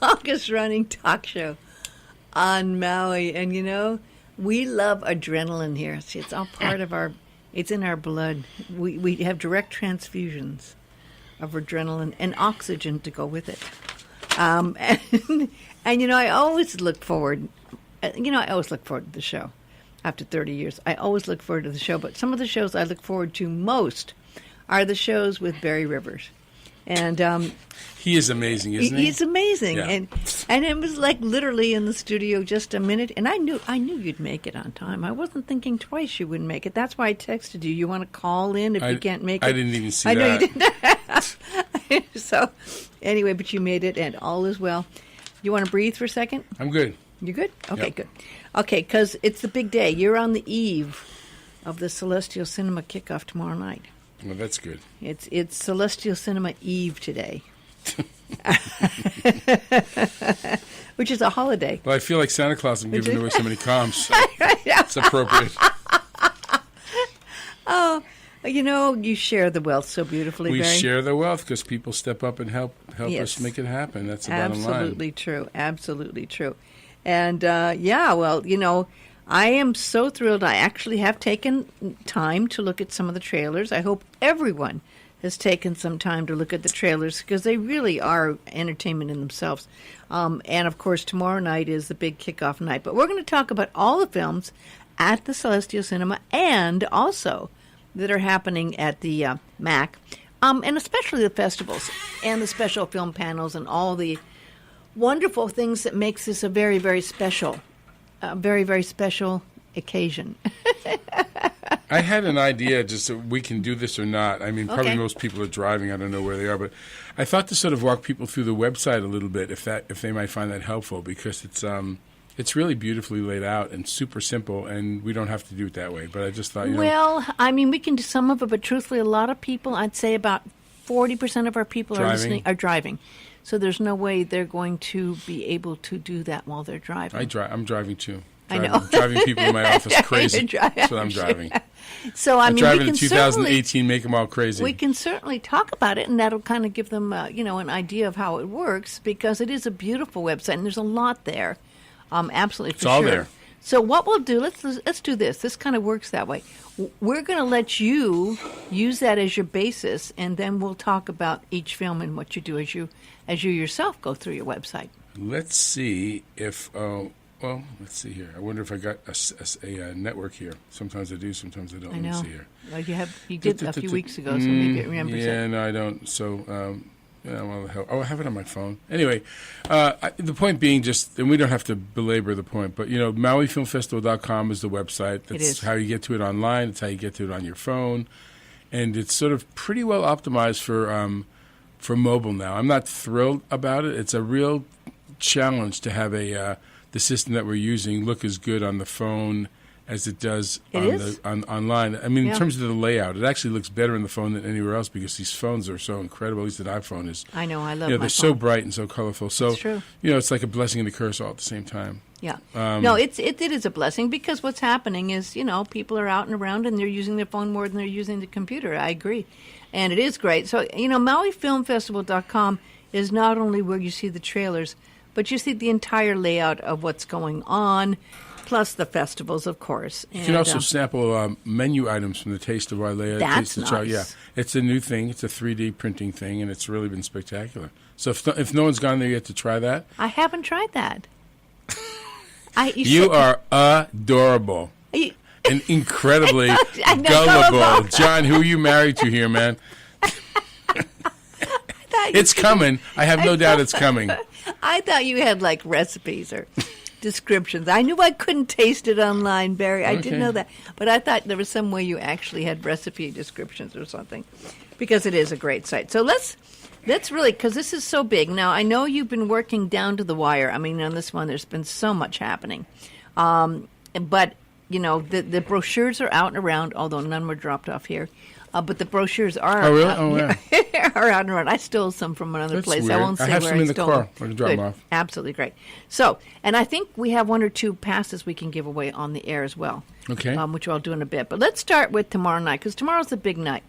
longest running talk show on Maui. And, we love adrenaline here. See, it's all part of it's in our blood. We have direct transfusions of adrenaline and oxygen to go with it. And I always look forward. I always look forward to the show. After 30 years, I always look forward to the show. But some of the shows I look forward to most are the shows with Barry Rivers. And he is amazing, isn't he? He's amazing. Yeah. And it was like literally in the studio just a minute. And I knew you'd make it on time. I wasn't thinking twice you wouldn't make it. That's why I texted you. You want to call in if you can't make it? I didn't even see that. I know you didn't. So anyway, but you made it, and all is well. You want to breathe for a second? I'm good. You good? Okay, Yep. good. Okay, because it's the big day. You're on the eve of the Celestial Cinema kickoff tomorrow night. Well, that's good. It's Celestial Cinema Eve today, which is a holiday. Well, I feel like Santa Claus. I'm giving away so many comps. So it's appropriate. Oh, you share the wealth so beautifully, We Barry. share the wealth because people step up and help Yes. us make it happen. That's the bottom line. Absolutely true. Absolutely true. And, I am so thrilled. I actually have taken time to look at some of the trailers. I hope everyone has taken some time to look at the trailers because they really are entertainment in themselves. And, of course, tomorrow night is the big kickoff night. But we're going to talk about all the films at the Celestial Cinema and also that are happening at the MAC, and especially the festivals and the special film panels and all the wonderful things that makes this a very, very special occasion. I had an idea just that we can do this or not. I mean, probably Okay. most people are driving. I don't know where they are, but I thought to sort of walk people through the website a little bit if they might find that helpful because it's really beautifully laid out and super simple, and we don't have to do it that way. But I just thought, Well, I mean, we can do some of it, but truthfully, a lot of people, I'd say about 40% of our people are driving. So there's no way they're going to be able to do that while they're driving. I'm driving too. I know. Driving people in my office crazy. That's what I'm driving. So I'm we driving can in 2018, make them all crazy. We can certainly talk about it, and that'll kind of give them, an idea of how it works because it is a beautiful website, and there's a lot there. Absolutely, for It's all sure. there. So what we'll do, let's do this. This kind of works that way. We're going to let you use that as your basis, and then we'll talk about each film and what you do as you yourself go through your website. Let's see if. Let's see here. I wonder if I got a network here. Sometimes I do, sometimes I don't. I know. Let me see here. Well, you did a few weeks ago, so maybe it remembers Yeah, it. no, I don't. So, I have it on my phone. Anyway, the point being and we don't have to belabor the point, but, MauiFilmFestival.com is the website. That's how you get to it online. It's how you get to it on your phone. And it's sort of pretty well optimized for mobile now. I'm not thrilled about it. It's a real challenge to have the system that we're using look as good on the phone as it does online. I mean, in terms of the layout, it actually looks better on the phone than anywhere else because these phones are so incredible. At least an iPhone is. I know. I love my they're phone. so bright and so colorful. So, It's true. It's like a blessing and a curse all at the same time. Yeah. No, it is a blessing because what's happening is, people are out and around and they're using their phone more than they're using the computer. I agree. And it is great. So, MauiFilmFestival.com is not only where you see the trailers, but you see the entire layout of what's going on, plus the festivals, of course. You can also sample menu items from the Taste of Wailea. That's Taste of nice. Yeah, it's a new thing. It's a 3D printing thing, and it's really been spectacular. So if no one's gone there yet to try that, I haven't tried that. You are adorable and incredibly gullible. John, who are you married to here, man? It's coming. I have no doubt it's coming. I thought you had like recipes or descriptions. I knew I couldn't taste it online, Barry. I didn't know that. But I thought there was some way you actually had recipe descriptions or something because it is a great site. So let's really, because this is so big. Now, I know you've been working down to the wire. I mean, on this one, there's been so much happening. But, the brochures are out and around, although none were dropped off here. But the brochures are are out and around. I stole some from another That's place. weird. I won't say I have where some I in the stole car. them. I can drop them off. Absolutely great. So, and I think we have one or two passes we can give away on the air as well. Okay. Which I'll do in a bit. But let's start with tomorrow night because tomorrow's the big night.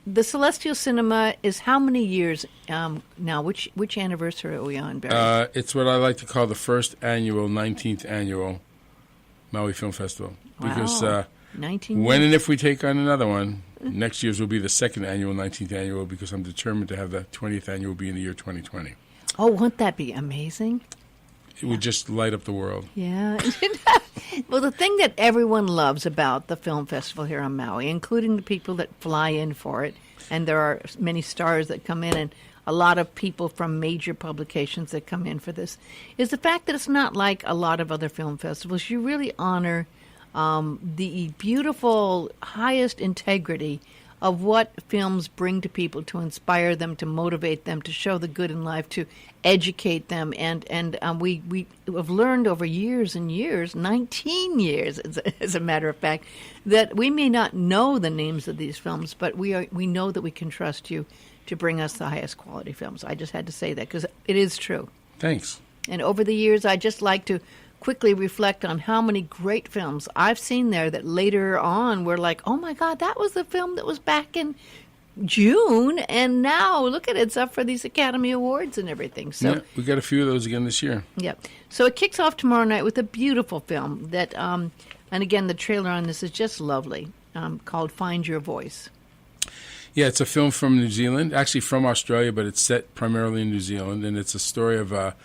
the Celestial Cinema is how many years now? Which anniversary are we on, Barry? It's what I like to call the first annual, 19th annual Maui Film Festival. Because 19 when years. and if we take on another one, next year's will be the second annual, 19th annual, because I'm determined to have the 20th annual be in the year 2020. Oh, won't that be amazing? It would just light up the world. Yeah. Well, the thing that everyone loves about the film festival here on Maui, including the people that fly in for it, and there are many stars that come in and a lot of people from major publications that come in for this, is the fact that it's not like a lot of other film festivals. You really honor the beautiful, highest integrity of what films bring to people to inspire them, to motivate them, to show the good in life, to educate them. And we have learned over years and years, 19 years as a matter of fact, that we may not know the names of these films, but we know that we can trust you to bring us the highest quality films. I just had to say that because it is true. Thanks. And over the years, I just like to quickly reflect on how many great films I've seen there that later on were like, oh my God, that was the film that was back in June, and now look at it, it's up for these Academy Awards and everything. So yeah, we got a few of those again this year. Yeah. So it kicks off tomorrow night with a beautiful film that, and again, the trailer on this is just lovely, called Find Your Voice. Yeah, it's a film from New Zealand, actually from Australia, but it's set primarily in New Zealand, and it's a story of a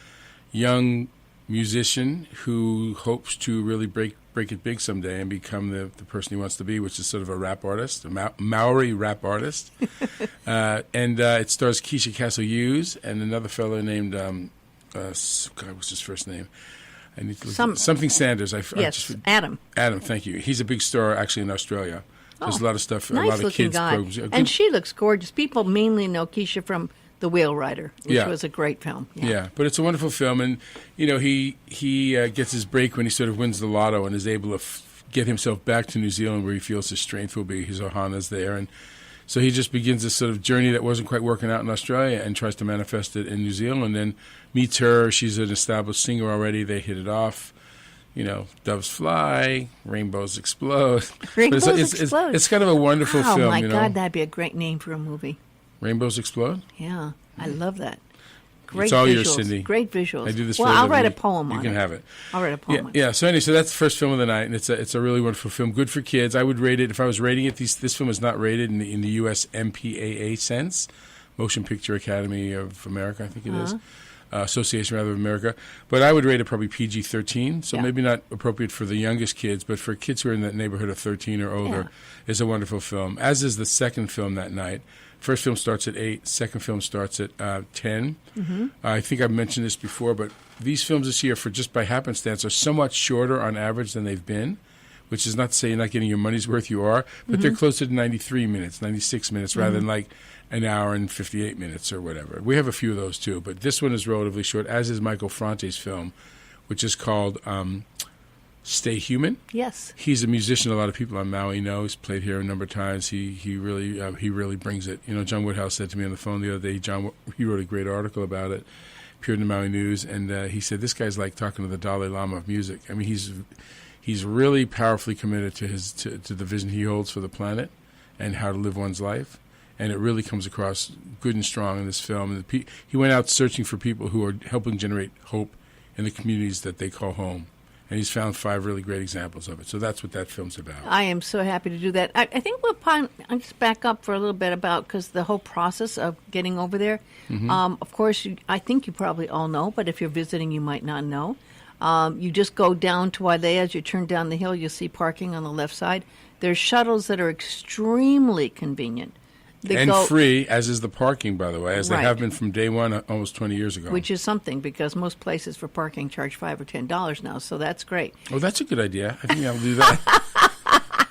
young musician who hopes to really break it big someday and become the person he wants to be, which is sort of a rap artist, a Maori rap artist. And it stars Keisha Castle-Hughes and another fellow named, God, what's his first name? I need to look something Sanders. Adam. Adam, thank you. He's a big star actually in Australia. There's a lot of stuff, nice a lot of looking kids guy. programs. And she looks gorgeous. People mainly know Keisha from The Whale Rider, which was a great film. Yeah, but it's a wonderful film, and he gets his break when he sort of wins the lotto and is able to get himself back to New Zealand, where he feels his strength will be. His ohana's there, and so he just begins this sort of journey that wasn't quite working out in Australia and tries to manifest it in New Zealand. And then meets her. She's an established singer already. They hit it off. Doves fly, rainbows explode. Rainbows explode. It's kind of a wonderful film. Oh my God, that'd be a great name for a movie. Rainbows Explode? Yeah, I love that. Great it's all visuals. yours, Cindy. Great visuals. I do this. Well, for I'll a write a living. poem on it. You can have it. I'll write a poem on it. Yeah. So anyway, that's the first film of the night, and it's a really wonderful film. Good for kids. I would rate it if I was rating it. This film is not rated in the U.S. MPAA sense, Motion Picture Academy of America, I think it is. Association rather of America, but I would rate it probably PG-13, so maybe not appropriate for the youngest kids, but for kids who are in that neighborhood of 13 or older, it's a wonderful film, as is the second film that night. First film starts at 8, second film starts at 10. Mm-hmm. I think I've mentioned this before, but these films this year, for just by happenstance, are somewhat shorter on average than they've been, which is not to say you're not getting your money's worth, you are, but they're closer to 93 minutes, 96 minutes, rather than like an hour and 58 minutes or whatever. We have a few of those too, but this one is relatively short, as is Michael Frante's film, which is called Stay Human. Yes. He's a musician a lot of people on Maui know. He's played here a number of times. He really brings it. John Woodhouse said to me on the phone the other day, he wrote a great article about it, appeared in the Maui News, and he said, this guy's like talking to the Dalai Lama of music. I mean, he's really powerfully committed to the vision he holds for the planet and how to live one's life. And it really comes across good and strong in this film. And he went out searching for people who are helping generate hope in the communities that they call home. And he's found 5 really great examples of it. So that's what that film's about. I am so happy to do that. I think I'll just back up for a little bit about, because the whole process of getting over there, of course, I think you probably all know, but if you're visiting, you might not know. You just go down to Wailea. As you turn down the hill, you'll see parking on the left side. There's shuttles that are extremely convenient. Free, as is the parking, by the way, as they have been from day one almost 20 years ago. Which is something, because most places for parking charge $5 or $10 now, so that's great. Oh, that's a good idea. I think I'll do that.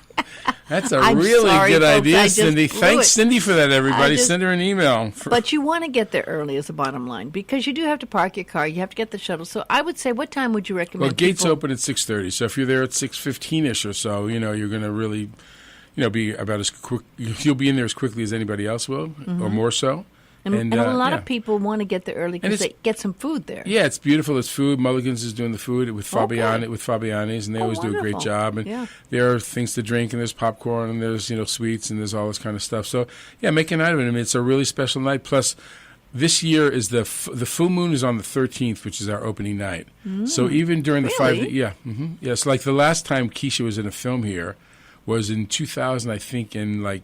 That's a really good folks, idea, Cindy. Thanks, Cindy, for that, everybody. Send her an email. But you want to get there early is the bottom line, because you do have to park your car. You have to get the shuttle. So I would say, what time would you recommend? Well, gates open at 6:30, so if you're there at 6:15-ish or so, you're going to really... be about as quick. You'll be in there as quickly as anybody else will, or more so. And a lot of people want to get there early because they get some food there. Yeah, it's beautiful. It's food. Mulligan's is doing the food with Fabiani's, and they always do a great job. And there are things to drink, and there's popcorn, and there's sweets, and there's all this kind of stuff. So yeah, make a night of it. I mean, it's a really special night. Plus, this year is the full moon is on the 13th, which is our opening night. So even during the 5 yes, like the last time Keisha was in a film here was in 2000, I think, in like.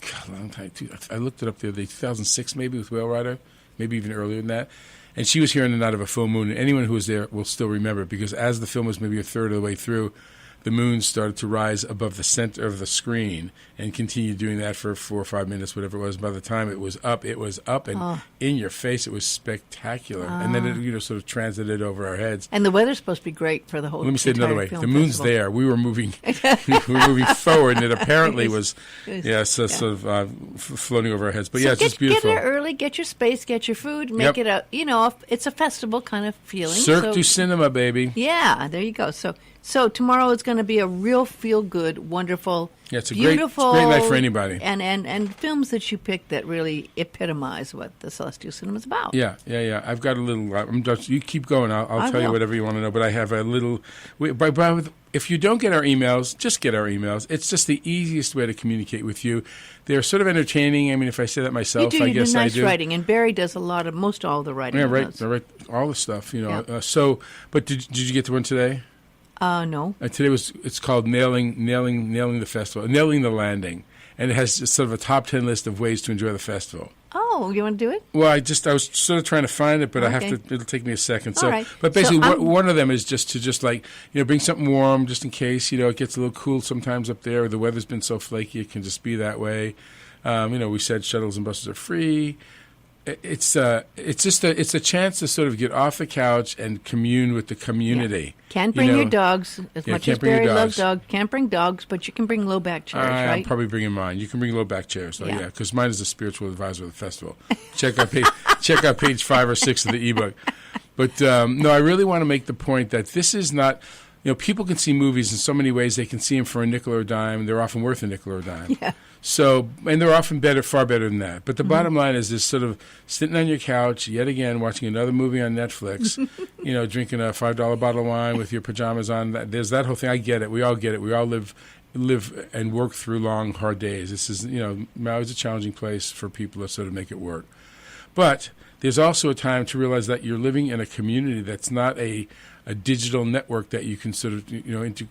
God, a long time. I looked it up the other day, 2006 maybe with Whale Rider, maybe even earlier than that. And she was here in the night of a full moon. And anyone who was there will still remember it because as the film was maybe a third of the way through, the moon started to rise above the center of the screen and continued doing that for 4 or 5 minutes, whatever it was. By the time it was up and in your face. It was spectacular. And then it sort of transited over our heads. And the weather's supposed to be great for the whole. Let me say it another way: the moon's there. We were moving, forward, and it apparently was, sort of floating over our heads. But it's just beautiful. Get there early, get your space, get your food, make it a it's a festival kind of feeling. Cirque du Cinema, baby. Yeah, there you go. So tomorrow is going to be a real feel-good, wonderful, it's a beautiful, great night for anybody. And films that you pick that really epitomize what the Celestial Cinema is about. Yeah. I've got a little. You keep going. I'll tell you whatever you want to know. But I have a little. If you don't get our emails, just get our emails. It's just the easiest way to communicate with you. They're sort of entertaining. I mean, if I say that myself, you I guess do nice I do. writing, and Barry does most all the writing. Yeah, right. All the stuff. Yeah. But did you get to one today? No. Today it's called nailing the festival, nailing the landing, and it has sort of a top 10 list of ways to enjoy the festival. Oh, you want to do it? Well, I was sort of trying to find it, but it'll take me a second. So, all right. But basically, one of them is just to bring something warm, just in case it gets a little cool sometimes up there. The weather's been so flaky, it can just be that way. We said shuttles and buses are free. It's a chance to sort of get off the couch and commune with the community. Yeah. Can't bring your dogs as much as Barry loves dogs. Can't bring dogs, but you can bring low back chairs, right? I'm probably bringing mine. You can bring low back chairs, because mine is the spiritual advisor of the festival. Check out page 5 or 6 of the ebook. But no, I really want to make the point that this is not. People can see movies in so many ways. They can see them for a nickel or a dime. They're often worth a nickel or a dime. Yeah. So, and they're often far better than that. But the bottom line is this sort of sitting on your couch, yet again, watching another movie on Netflix, drinking a $5 bottle of wine with your pajamas on. There's that whole thing. I get it. We all get it. We all live and work through long, hard days. This is, Maui's a challenging place for people to sort of make it work. But there's also a time to realize that you're living in a community that's not a digital network that you can sort of,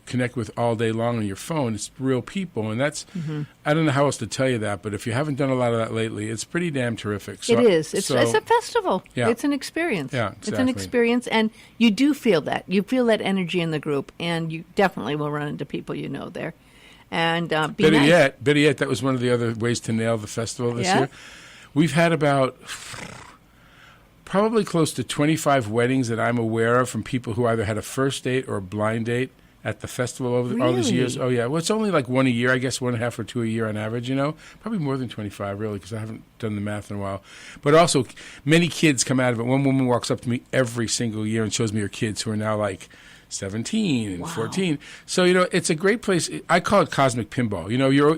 connect with all day long on your phone. It's real people. And that's, I don't know how else to tell you that, but if you haven't done a lot of that lately, it's pretty damn terrific. So, it is. It's a festival. Yeah. It's an experience. Yeah, exactly. It's an experience, and you do feel that. You feel that energy in the group, and you definitely will run into people there. And be nice. Better yet, that was one of the other ways to nail the festival this year. We've had about probably close to 25 weddings that I'm aware of from people who either had a first date or a blind date at the festival over all these years. Oh, yeah. Well, it's only like one a year, I guess 1.5 or 2 a year on average, Probably more than 25, really, because I haven't done the math in a while. But also, many kids come out of it. One woman walks up to me every single year and shows me her kids who are now like 17 and 14. So, it's a great place. I call it cosmic pinball.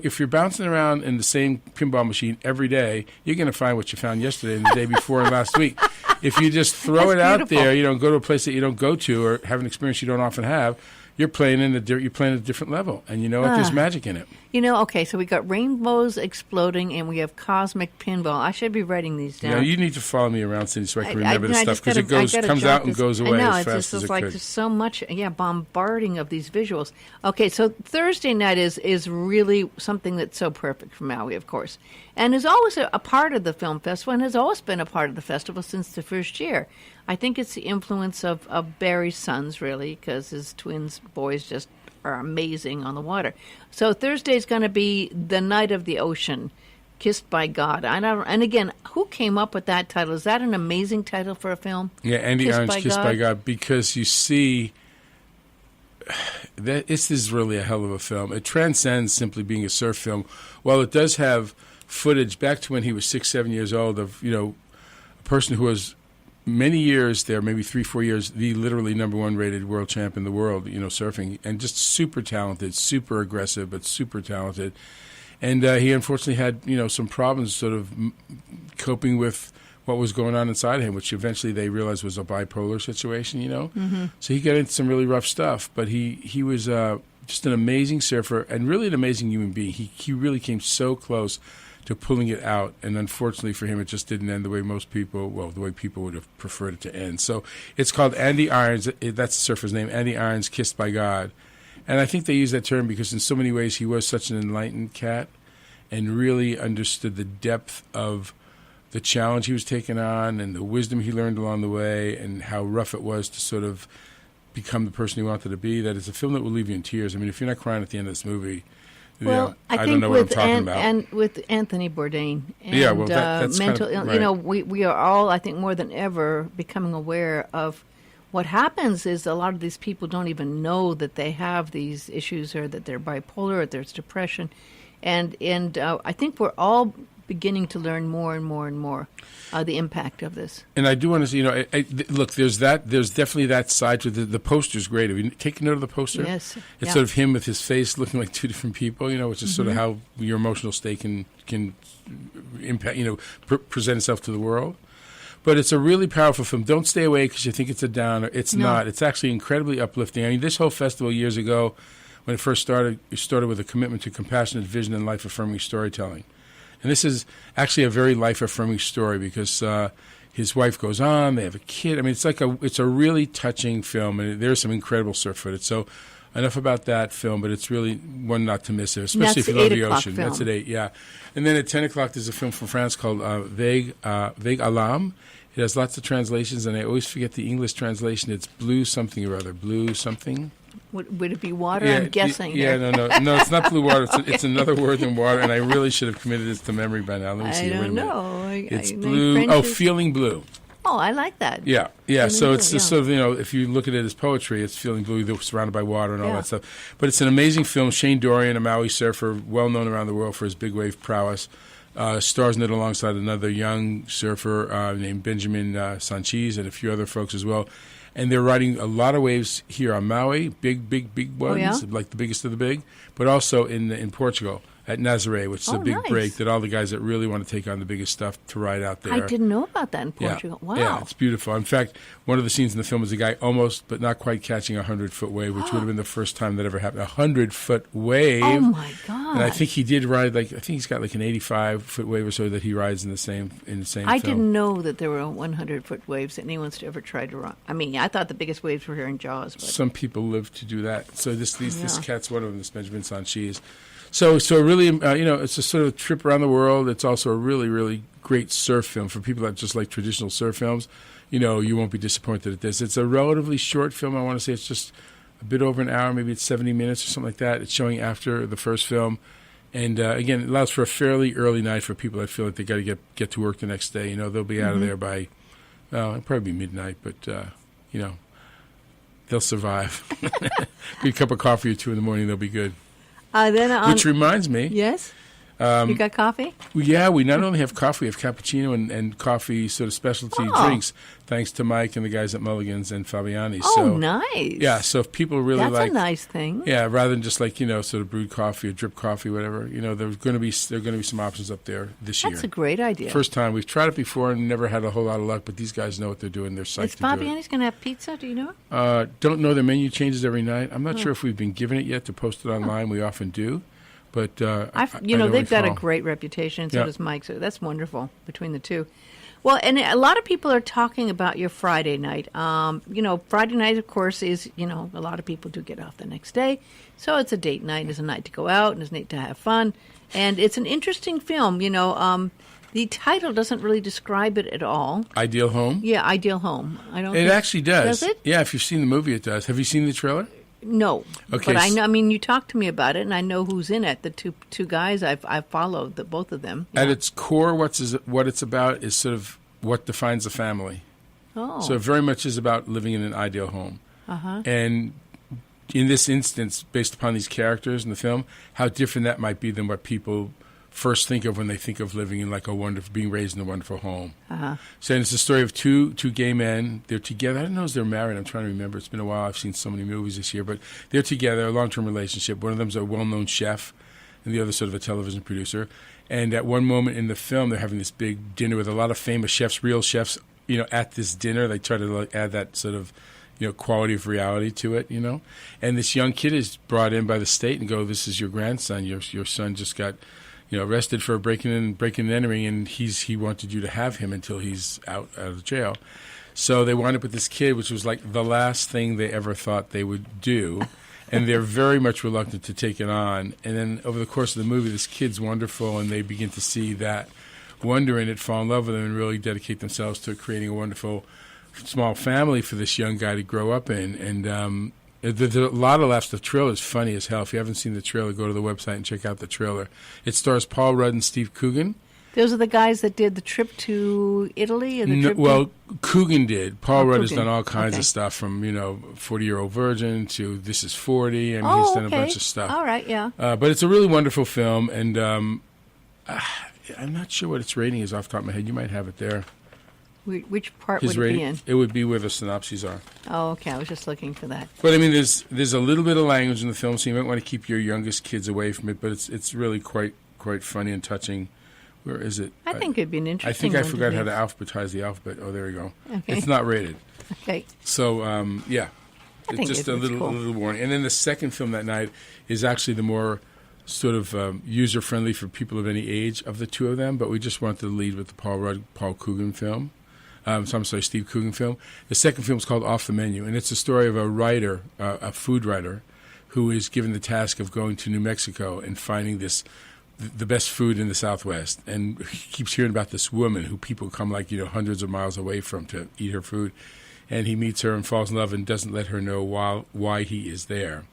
If you're bouncing around in the same pinball machine every day, you're going to find what you found yesterday and the day before and last week. If you just throw it out there, go to a place that you don't go to or have an experience you don't often have, you're playing at a different level, and there's magic in it. Okay, so we got rainbows exploding, and we have cosmic pinball. I should be writing these down. You need to follow me around, Cindy, so I can remember this stuff, because it comes out and goes away as fast as it could. There's so much, bombarding of these visuals. Okay, so Thursday night is really something that's so perfect for Maui, of course, and is always a part of the film festival, and has always been a part of the festival since the first year. I think it's the influence of Barry's sons, really, because his twins boys just are amazing on the water. So Thursday's going to be the night of the ocean, Kissed by God. And again, who came up with that title? Is that an amazing title for a film? Yeah, Andy Orange, Kissed by God, because you see, this is really a hell of a film. It transcends simply being a surf film. While it does have footage back to when he was 6, 7 years old of, a person who was many years there, maybe 3-4 years, the literally #1 rated world champ in the world, surfing, and just super talented, super aggressive, but super talented. And he unfortunately had, some problems sort of coping with what was going on inside him, which eventually they realized was a bipolar situation, Mm-hmm. So he got into some really rough stuff, but he was just an amazing surfer and really an amazing human being. He really came so close to pulling it out, and unfortunately for him, it just didn't end the way the way people would have preferred it to end. So it's called Andy Irons. That's the surfer's name, Andy Irons, Kissed by God. And I think they use that term because in so many ways he was such an enlightened cat and really understood the depth of the challenge he was taking on and the wisdom he learned along the way and how rough it was to sort of become the person he wanted to be. That it's a film that will leave you in tears. I mean, if you're not crying at the end of this movie, well, I don't know what I'm talking about. And with Anthony Bourdain and yeah, well, that's mental, kind of, right. we are all, I think, more than ever becoming aware of what happens is a lot of these people don't even know that they have these issues or that they're bipolar or there's depression. And I think we're all beginning to learn more and more and more the impact of this. And I do want to say, look, there's definitely that side to the poster's great. Have you taken note of the poster? Yes. It's sort of him with his face looking like two different people, which is sort of how your emotional state can impact, present itself to the world. But it's a really powerful film. Don't stay away because you think it's a downer. It's not. It's actually incredibly uplifting. I mean, this whole festival years ago, when it first started, it started with a commitment to compassionate vision and life-affirming storytelling. And this is actually a very life-affirming story because his wife goes on, they have a kid. I mean, it's a really touching film, and there's some incredible surf footage. So enough about that film, but it's really one not to miss, especially if you love the ocean. Film. That's at 8, yeah. And then at 10 o'clock, there's a film from France called Vague Alarm. It has lots of translations, and I always forget the English translation. It's blue something or other, blue something. Would it be water? Yeah, I'm guessing. Yeah, no, it's not blue water. It's another word than water, and I really should have committed this to memory by now. Let me see. I don't know. It's blue. Feeling blue. Oh, I like that. Yeah. So it's just sort of, if you look at it as poetry, it's feeling blue, they're surrounded by water and all that stuff. But it's an amazing film. Shane Dorian, a Maui surfer, well known around the world for his big wave prowess, stars in it alongside another young surfer named Benjamin Sanchez and a few other folks as well. And they're riding a lot of waves here on Maui, big ones, like the biggest of the big, but also in Portugal at Nazaré, which is a big break that all the guys that really want to take on the biggest stuff to ride out there. I didn't know about that in Portugal. Yeah. Wow. Yeah, it's beautiful. In fact, one of the scenes in the film is a guy almost but not quite catching a 100-foot wave, which would have been the first time that ever happened. 100-foot wave. Oh, my God. And I think he did ride, I think he's got like an 85-foot wave or so that he rides in the same film. I didn't know that there were 100-foot waves that anyone's ever tried to ride. I mean, I thought the biggest waves were here in Jaws. But some people live to do that. So this cat's one of them, this Benjamin Sanchez. So really, it's a sort of trip around the world. It's also a really, really great surf film for people that just like traditional surf films. You won't be disappointed at this. It's a relatively short film. I want to say it's just a bit over an hour, maybe it's 70 minutes or something like that. It's showing after the first film. And again, it allows for a fairly early night for people that feel like they got to get to work the next day. They'll be out of there by, it'll probably be midnight, but, they'll survive. Good cup of coffee or 2 in the morning, they'll be good. Which reminds me. Yes? You got coffee? Yeah, we not only have coffee, we have cappuccino and coffee sort of specialty drinks, thanks to Mike and the guys at Mulligan's and Fabiani's. Oh, so, nice. Yeah, so if people really That's a nice thing. Yeah, rather than just sort of brewed coffee or drip coffee, whatever, there's going to be some options up there this year. That's a great idea. First time. We've tried it before and never had a whole lot of luck, but these guys know what they're doing. They're psyched Is to do it. Fabiani's going to have pizza? Do you know? Don't know. Their menu changes every night. I'm not sure if we've been given it yet to post it online. We often do. But they've got a great reputation, so does Mike. So that's wonderful between the two. Well, and a lot of people are talking about your Friday night. Friday night, of course, is a lot of people do get off the next day, so it's a date night. It's a night to go out, and it's a night to have fun, and it's an interesting film. The title doesn't really describe it at all. Ideal Home. Yeah, Ideal Home. It actually does. Does it? Yeah, if you've seen the movie, it does. Have you seen the trailer? No, okay. But I know. I mean, you talked to me about it, and I know who's in it. The two guys I've followed, both of them. Yeah. At its core, what it's about is sort of what defines a family. Oh, so it very much is about living in an ideal home. Uh-huh. And in this instance, based upon these characters in the film, how different that might be than what people first think of when they think of living in being raised in a wonderful home. Uh-huh. So it's the story of two gay men. They're together. I don't know if they're married. I'm trying to remember. It's been a while. I've seen so many movies this year, but they're together, a long-term relationship. One of them's a well-known chef, and the other sort of a television producer. And at one moment in the film, they're having this big dinner with a lot of famous chefs, real chefs, at this dinner. They try to add that sort of, quality of reality to it, And this young kid is brought in by the state and go, this is your grandson. Your son just got, arrested for breaking and entering, and he wanted you to have him until he's out of jail. So they wind up with this kid, which was like the last thing they ever thought they would do. And they're very much reluctant to take it on. And then over the course of the movie, this kid's wonderful, and they begin to see that wonder in it, fall in love with him, and really dedicate themselves to creating a wonderful small family for this young guy to grow up in. And there's a lot of laughs. The trailer is funny as hell. If you haven't seen the trailer, go to the website and check out the trailer. It stars Paul Rudd and Steve Coogan. Those are the guys that did the trip to Italy? Coogan did. Paul Rudd has done all kinds of stuff, from, 40-Year-Old Virgin to This Is 40. I mean, he's done a bunch of stuff. All right, yeah. But it's a really wonderful film, and I'm not sure what its rating is off the top of my head. You might have it there. Which part His would rating, it be in? It would be where the synopses are. Oh, okay. I was just looking for that. But, I mean, there's a little bit of language in the film, so you might want to keep your youngest kids away from it, but it's really quite funny and touching. Where is it? I think it'd be an interesting I think I forgot how to alphabetize the alphabet. Oh, there we go. Okay. It's not rated. Okay. So, yeah. I think just a little warning. And then the second film that night is actually the more sort of user-friendly for people of any age of the two of them, but we just wanted to lead with the Paul Coogan film. Steve Coogan film. The second film is called Off the Menu, and it's a story of a writer, a food writer, who is given the task of going to New Mexico and finding the best food in the Southwest, and he keeps hearing about this woman who people come hundreds of miles away from to eat her food, and he meets her and falls in love and doesn't let her know why he is there.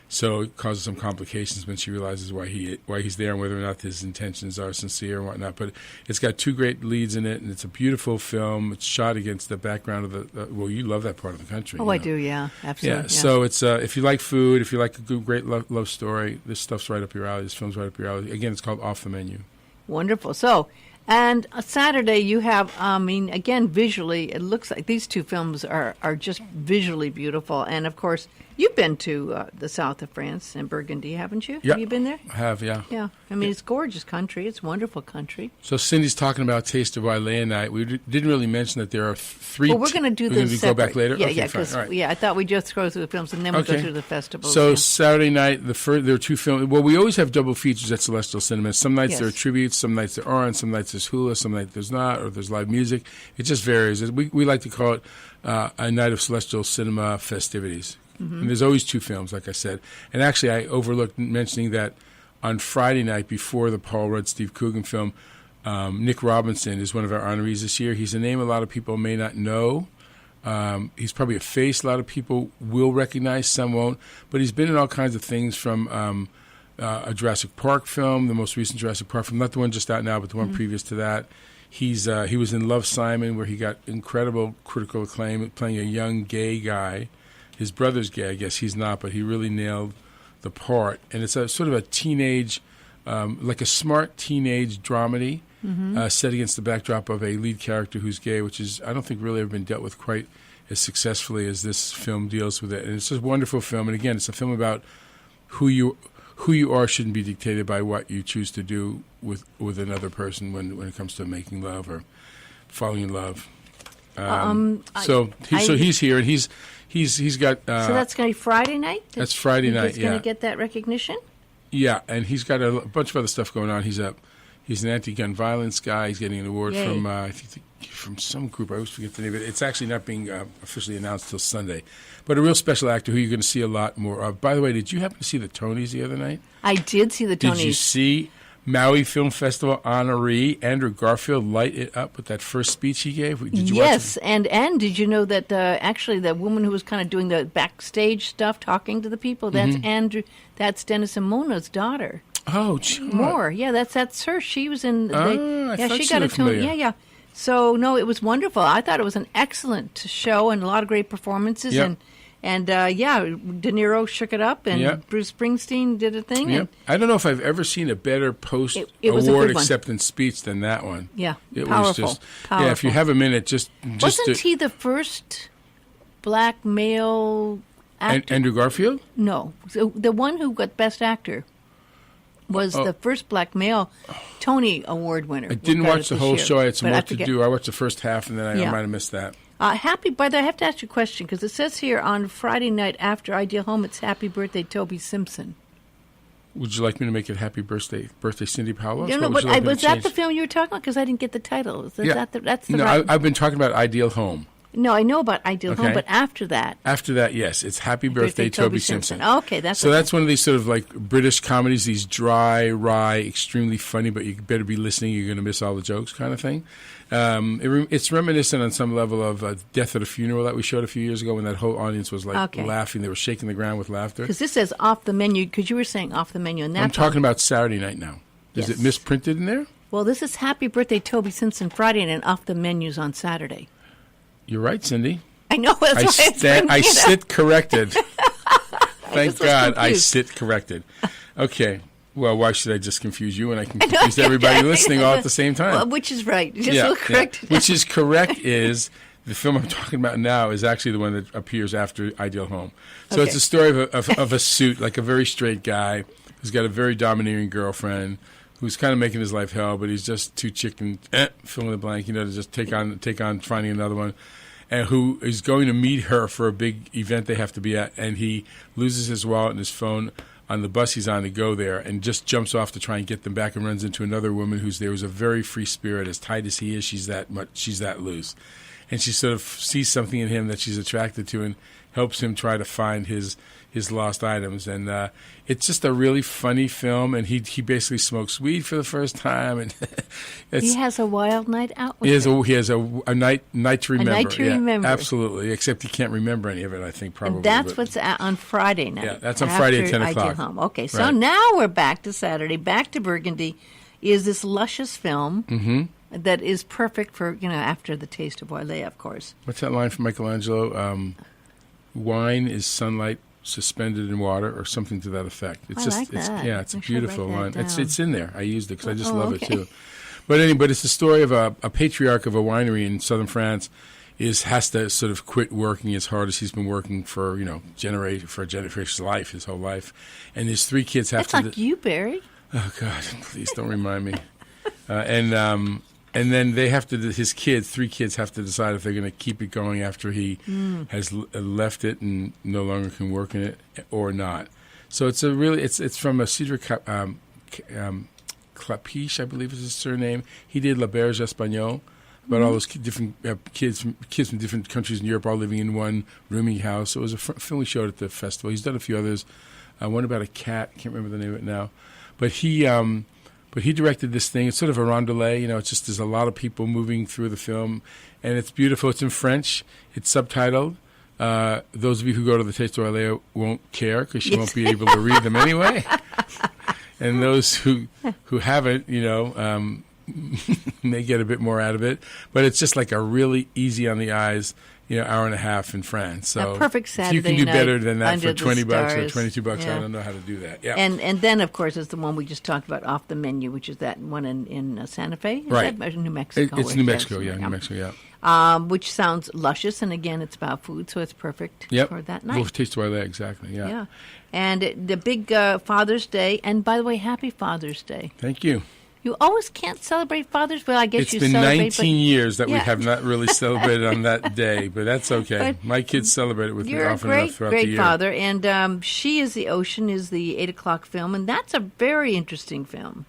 So it causes some complications when she realizes why he's there and whether or not his intentions are sincere and whatnot. But it's got two great leads in it, and it's a beautiful film. It's shot against the background of well, you love that part of the country. Oh, I do, yeah, absolutely. Yeah, so it's if you like food, if you like a good, great love story, this stuff's right up your alley. This film's right up your alley. Again, it's called Off the Menu. Wonderful. So, and Saturday you have, again, visually, it looks like these two films are just visually beautiful. And, of course, you've been to the south of France and Burgundy, haven't you? Yeah. Have you been there? I have, yeah. Yeah. I mean, it's gorgeous country. It's wonderful country. So Cindy's talking about Taste of Wailea night. We didn't really mention that there are three. Well, we're going to do this separate. Go back later? Yeah, okay, yeah, because I thought we'd just go through the films and then we'll go through the festivals. So Saturday night, there are two films. Well, we always have double features at Celestial Cinema. Some nights there are tributes, some nights there aren't, some nights there's hula, some nights there's not, or there's live music. It just varies. We like to call it a night of Celestial Cinema festivities. Mm-hmm. And there's always two films, like I said. And actually, I overlooked mentioning that on Friday night, before the Paul Rudd, Steve Coogan film, Nick Robinson is one of our honorees this year. He's a name a lot of people may not know. He's probably a face a lot of people will recognize, some won't. But he's been in all kinds of things, from a Jurassic Park film, the most recent Jurassic Park film, not the one just out now, but the one previous to that. He was in Love, Simon, where he got incredible critical acclaim, playing a young gay guy. His brother's gay, I guess he's not, but he really nailed the part. And it's a sort of a teenage, like a smart teenage dramedy, set against the backdrop of a lead character who's gay, which is, I don't think, really ever been dealt with quite as successfully as this film deals with it. And it's a wonderful film. And again, it's a film about who you are shouldn't be dictated by what you choose to do with another person when it comes to making love or falling in love. So he's here, and he's got. So that's going to be Friday night. That's Friday night. He's going to get that recognition. Yeah, and he's got a bunch of other stuff going on. He's an anti-gun violence guy. He's getting an award from I think from some group. I always forget the name of it. It's actually not being officially announced till Sunday. But a real special actor who you're going to see a lot more of. By the way, did you happen to see the Tonys the other night? I did see the Tonys. Did you see Maui Film Festival honoree Andrew Garfield light it up with that first speech he gave? Did you watch it? And did you know that actually the woman who was kind of doing the backstage stuff, talking to the people, that's Dennis and Mona's daughter. Oh, sure. More. Yeah, that's her. She was in. I thought she she got a looked familiar. Yeah. So no, it was wonderful. I thought it was an excellent show and a lot of great performances. Yep. And De Niro shook it up, and Bruce Springsteen did a thing. Yep. I don't know if I've ever seen a better post-award acceptance speech than that one. Yeah, it powerful. Was just powerful. Yeah. If you have a minute, just wasn't he the first black male actor? Andrew Garfield? No, so the one who got Best Actor. was the first black male Tony Award winner. I didn't watch the whole show. I had some work to do. I watched the first half, and then I might have missed that. By the way, I have to ask you a question, because it says here on Friday night after Ideal Home, it's Happy Birthday, Toby Simpson. Would you like me to make it Happy Birthday, Cindy Paulos? Was that the film you were talking about? Because I didn't get the title. I've been talking about Ideal Home. No, I know about Ideal Home, but after that. After that, yes. It's Happy Birthday, Toby Simpson. Oh, okay, that's one of these sort of like British comedies, these dry, wry, extremely funny, but you better be listening, you're going to miss all the jokes kind of thing. It's reminiscent on some level of Death at a Funeral that we showed a few years ago when that whole audience was laughing. They were shaking the ground with laughter. Because this says off the menu, because you were saying off the menu. And I'm talking about Saturday night now. Is it misprinted in there? Well, this is Happy Birthday, Toby Simpson Friday, and off the menu's on Saturday. You're right, Cindy. I know. I sit corrected. Thank God I sit corrected. Okay. Well, why should I just confuse you when I can confuse everybody listening all at the same time? Well, which is right. Just correct. Which is correct is the film I'm talking about now is actually the one that appears after Ideal Home. So it's a story of a suit, like a very straight guy who's got a very domineering girlfriend who's kind of making his life hell, but he's just too chicken, fill in the blank, to just take on finding another one, and who is going to meet her for a big event they have to be at, and he loses his wallet and his phone on the bus he's on to go there, and just jumps off to try and get them back, and runs into another woman who's there, who's a very free spirit. As tight as he is, she's that loose, and she sort of sees something in him that she's attracted to, and helps him try to find his lost items. And it's just a really funny film, and he basically smokes weed for the first time, and he has a wild night out with he has a night to remember. A night to remember. Absolutely, except he can't remember any of it, I think, probably. And that's what's on Friday night. Yeah, that's on Friday at 10 o'clock. Okay, so now we're back to Saturday, back to Burgundy. Is this luscious film that is perfect for, after the taste of Wailea, of course. What's that line from Michelangelo? Wine is sunlight suspended in water, or something to that effect. It's it's a beautiful line. It's in there. I used it because I just love it too. But it's the story of a patriarch of a winery in southern France has to sort of quit working as hard as he's been working for generation's life, his whole life, and his three kids have to. That's like you, Barry. Oh God, please don't remind me. And then they have to. His three kids have to decide if they're going to keep it going after he has left it and no longer can work in it, or not. So it's it's from a Cedric Clapiche, I believe is his surname. He did La Berge Espagnole, about all those different kids from different countries in Europe all living in one rooming house. So it was a film we showed at the festival. He's done a few others. One about a cat. Can't remember the name of it now, but he. But he directed this thing. It's sort of a rondelay. It's just there's a lot of people moving through the film, and it's beautiful. It's in French. It's subtitled. Those of you who go to the Taste of Wailea won't care because you won't be able to read them anyway. And those who haven't, may get a bit more out of it. But it's just like a really easy on the eyes, hour and a half in France. So a perfect Saturday if you can do better than that for $20 or $22, yeah. I don't know how to do that. Yeah. And then, of course, is the one we just talked about off the menu, which is that one in Santa Fe? Is right. That New Mexico? It's New Mexico, New Mexico, yeah. Which sounds luscious, and again, it's about food, so it's perfect for that night. We'll taste Wailea, exactly, yeah. Yeah. And the big Father's Day, and by the way, happy Father's Day. Thank you. You always can't celebrate Father's Day. Well, I guess it's been 19 years that we have not really celebrated on that day, but that's okay. My kids celebrate it with me often enough throughout the year. You're a great father, and She is the Ocean is the 8 o'clock film, and that's a very interesting film.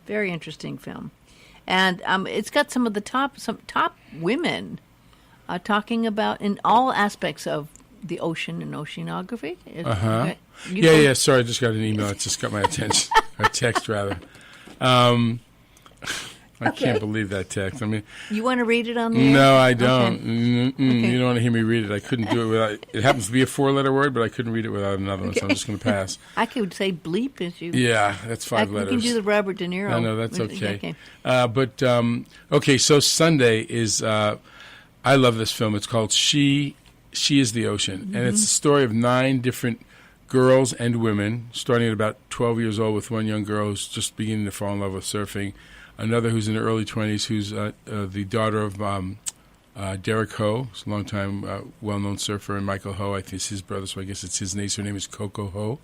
Very interesting film. And it's got some top women talking about in all aspects of the ocean and oceanography. Yeah. Sorry, I just got an email. It just got my attention. A text, rather. I can't believe that text. I mean, you want to read it on the air? No, I don't. Okay. You don't want to hear me read it. I couldn't do it without. It happens to be a 4-letter word, but I couldn't read it without another one, so I'm just going to pass. I could say bleep as you. Yeah, that's 5 letters. You can do the Robert De Niro. No, that's okay. Okay. So Sunday is. I love this film. It's called She is the Ocean, and it's a story of 9 different girls and women, starting at about 12 years old with one young girl who's just beginning to fall in love with surfing, another who's in her early 20s who's the daughter of Derek Ho, who's a long-time well-known surfer, and Michael Ho, I think is his brother, so I guess it's his name. Her name is Coco Ho.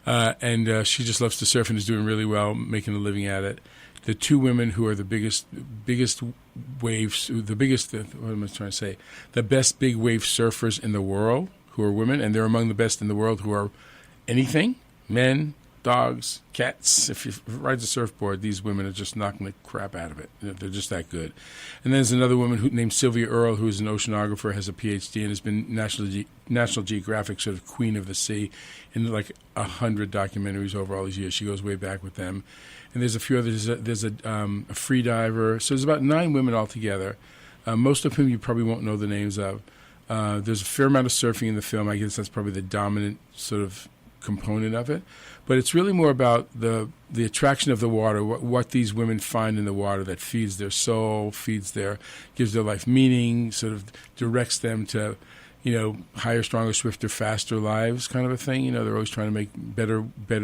and she just loves to surf and is doing really well, making a living at it. The two women who are the biggest waves, what am I trying to say? The best big wave surfers in the world, who are women, and they're among the best in the world who are anything, men, dogs, cats. If you ride a surfboard, these women are just knocking the crap out of it. They're just that good. And then there's another woman named Sylvia Earle, who is an oceanographer, has a PhD, and has been National Geographic sort of queen of the sea in like 100 documentaries over all these years. She goes way back with them. And there's a few others. There's a free diver. So there's about 9 women altogether, most of whom you probably won't know the names of. There's a fair amount of surfing in the film. I guess that's probably the dominant sort of component of it. But it's really more about the attraction of the water, what these women find in the water that feeds their soul, gives their life meaning, sort of directs them to, higher, stronger, swifter, faster lives kind of a thing. They're always trying to make better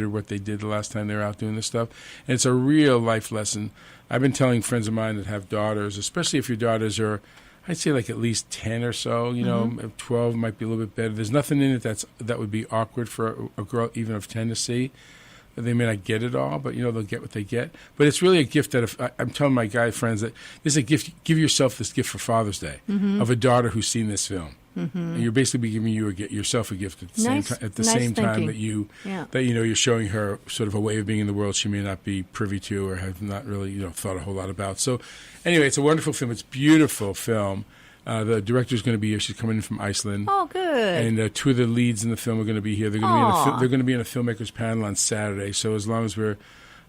what they did the last time they were out doing this stuff. And it's a real life lesson. I've been telling friends of mine that have daughters, especially if your daughters are, I'd say like at least 10 or so, 12 might be a little bit better. There's nothing in it that would be awkward for a girl even of 10 to see. They may not get it all, but, they'll get what they get. But it's really a gift that I'm telling my guy friends that this is a gift. Give yourself this gift for Father's Day of a daughter who's seen this film. And you're basically giving yourself a gift at the same time that you're showing her sort of a way of being in the world she may not be privy to or have not really thought a whole lot about. So anyway, it's a wonderful film. It's a beautiful film. The director's going to be here. She's coming in from Iceland. Oh, good. And 2 of the leads in the film are going to be here. They're going to be in a filmmakers panel on Saturday. So as long as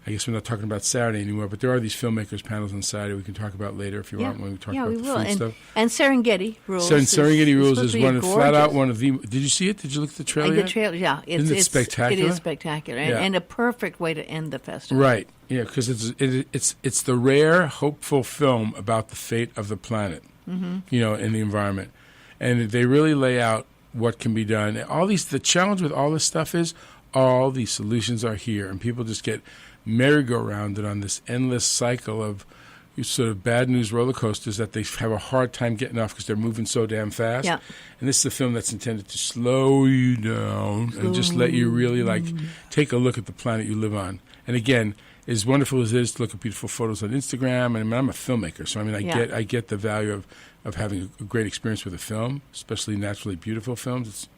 I guess we're not talking about Saturday anymore, but there are these filmmakers panels on Saturday we can talk about later if you want when we talk about the food stuff. And Serengeti Rules. Serengeti Rules is flat out one of the. Did you see it? Did you look at the trailer? The trailer, yeah. Isn't it spectacular? It is spectacular, and a perfect way to end the festival. Right. Yeah, because it's the rare, hopeful film about the fate of the planet, in the environment, and they really lay out what can be done. The challenge with all this stuff is all these solutions are here, and people just get merry-go-rounded on this endless cycle of sort of bad news roller coasters that they have a hard time getting off because they're moving so damn fast. Yeah. And this is a film that's intended to slow you down and just let you really take a look at the planet you live on. And again, as wonderful as it is to look at beautiful photos on Instagram, and I'm a filmmaker, so I get the value of having a great experience with a film, especially naturally beautiful films. It's,